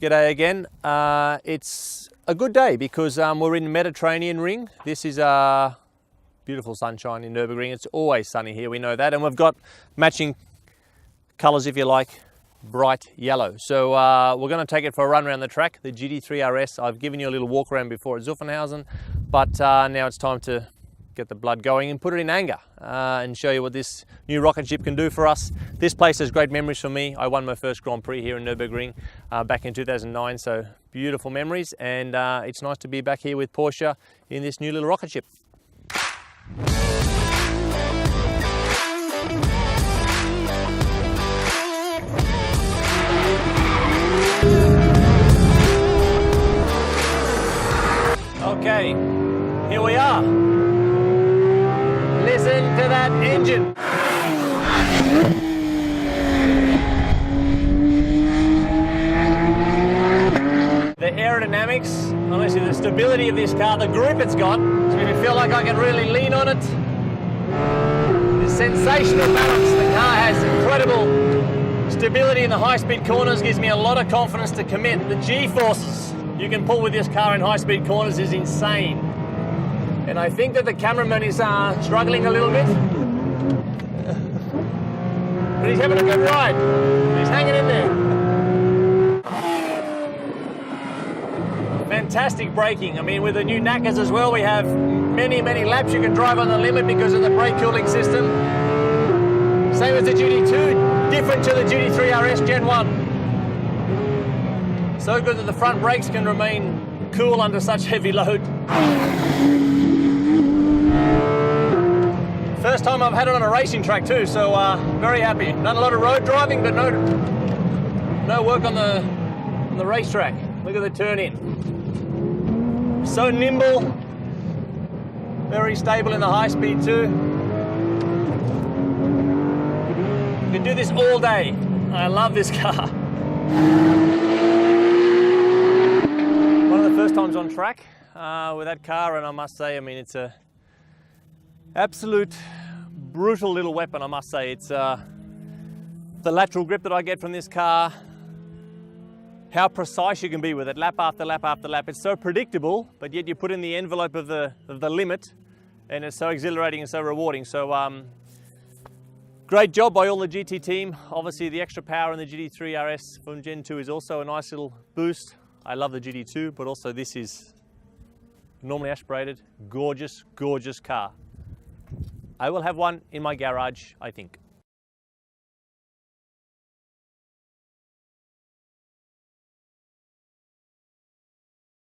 G'day again. It's a good day because we're in the Mediterranean ring. This is beautiful sunshine in Nürburgring. It's always sunny here, we know that. And we've got matching colours, if you like, bright yellow. So we're going to take it for a run around the track, the GT3 RS. I've given you a little walk around before at Zuffenhausen, but now it's time to get the blood going and put it in anger and show you what this new rocket ship can do for us. This place has great memories for me. I won my first Grand Prix here in Nürburgring back in 2009, so beautiful memories, and it's nice to be back here with Porsche in this new little rocket ship. Okay, here we are. Listen to that engine. The aerodynamics, honestly, the stability of this car, the grip it's got, it's made me feel like I can really lean on it. The sensational balance, the car has incredible stability in the high-speed corners, gives me a lot of confidence to commit. The G-forces you can pull with this car in high-speed corners is insane. And I think that the cameraman is struggling a little bit. But he's having a good ride. He's hanging in there. Fantastic braking. I mean, with the new knackers as well, we have many laps you can drive on the limit because of the brake cooling system. Same as the GT2, different to the GT3 RS Gen 1. So good that the front brakes can remain cool under such heavy load. First time I've had it on a racing track too, so very happy. Done a lot of road driving, but no work on the racetrack. Look at the turn in. So nimble, very stable in the high speed too. You can do this all day. I love this car. One of the first times on track with that car, and I must say, I mean, it's a absolute brutal little weapon, I must say. It's the lateral grip that I get from this car, how precise you can be with it, lap after lap after lap. It's so predictable, but yet you put in the envelope of the limit, and it's so exhilarating and so rewarding. So great job by all the GT team. Obviously the extra power in the GT3 RS from Gen 2 is also a nice little boost. I love the GT2, but also this is normally aspirated, gorgeous car. I will have one in my garage, I think.